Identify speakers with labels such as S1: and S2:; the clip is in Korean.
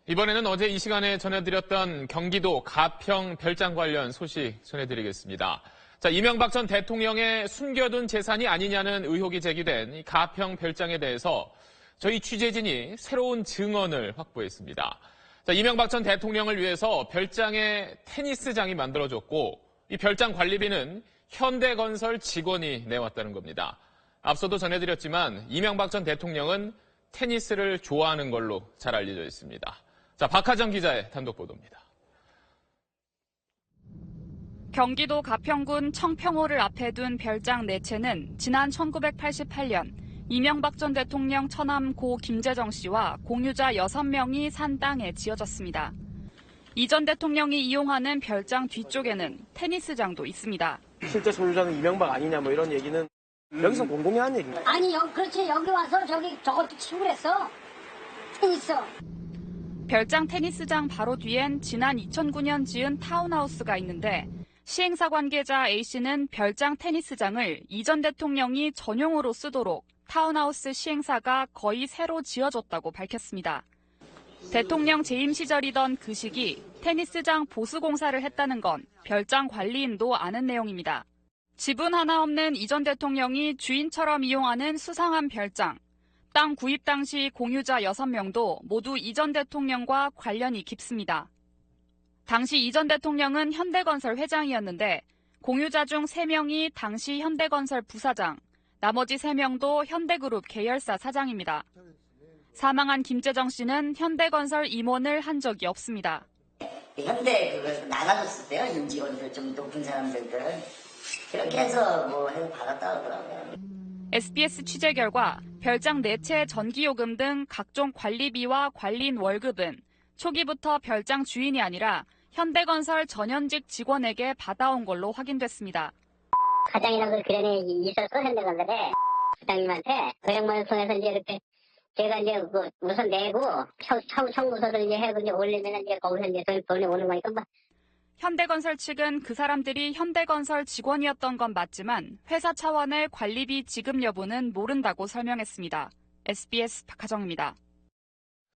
S1: 이번에는 어제 이 시간에 전해드렸던 경기도 가평 별장 관련 소식 전해드리겠습니다. 자, 이명박 전 대통령의 숨겨둔 재산이 아니냐는 의혹이 제기된 이 가평 별장에 대해서 저희 취재진이 새로운 증언을 확보했습니다. 자, 이명박 전 대통령을 위해서 별장에 테니스장이 만들어졌고 이 별장 관리비는 현대건설 직원이 내왔다는 겁니다. 앞서도 전해드렸지만 이명박 전 대통령은 테니스를 좋아하는 걸로 잘 알려져 있습니다. 자, 박하정 기자의 단독 보도입니다.
S2: 경기도 가평군 청평호를 앞에 둔 별장 4채는 지난 1988년 이명박 전 대통령 처남 고 김재정 씨와 공유자 6명이 산 땅에 지어졌습니다. 이 전 대통령이 이용하는 별장 뒤쪽에는 테니스장도 있습니다.
S3: 실제 소유자는 이명박 아니냐 뭐 이런 얘기는 여기서 공공이 한 얘기인가요?
S4: 아니, 그렇지. 여기 와서 저것도 치고 그랬어. 테니스.
S2: 별장 테니스장 바로 뒤엔 지난 2009년 지은 타운하우스가 있는데 시행사 관계자 A씨는 별장 테니스장을 이 전 대통령이 전용으로 쓰도록 타운하우스 시행사가 거의 새로 지어줬다고 밝혔습니다. 대통령 재임 시절이던 그 시기 테니스장 보수 공사를 했다는 건 별장 관리인도 아는 내용입니다. 지분 하나 없는 이 전 대통령이 주인처럼 이용하는 수상한 별장. 땅 구입 당시 공유자 6명도 모두 이 전 대통령과 관련이 깊습니다. 당시 이 전 대통령은 현대건설 회장이었는데 공유자 중 3명이 당시 현대건설 부사장, 나머지 3명도 현대그룹 계열사 사장입니다. 사망한 김재정 씨는 현대건설 임원을 한 적이 없습니다.
S5: 현대 그걸 나가줬을 때요. 임직원들 좀 높은 사람들을 그렇게 해서 해서 받았다 그러더라고요.
S2: SBS 취재 결과 별장 4채 전기요금 등 각종 관리비와 관리인 월급은 초기부터 별장 주인이 아니라 현대건설 전현직 직원에게 받아온 걸로 확인됐습니다.
S4: 과장이라고 그런 애 있었어, 현대건설에. 부장님한테 고용만을 통해서 이제 이렇게 제가 이제 우선 내고 청구서를 이제 해고 이제 올리면 이제 거기서 이제 돈이 오는 거니까 뭐.
S2: 현대건설 측은 그 사람들이 현대건설 직원이었던 건 맞지만 회사 차원의 관리비 지급 여부는 모른다고 설명했습니다. SBS 박하정입니다.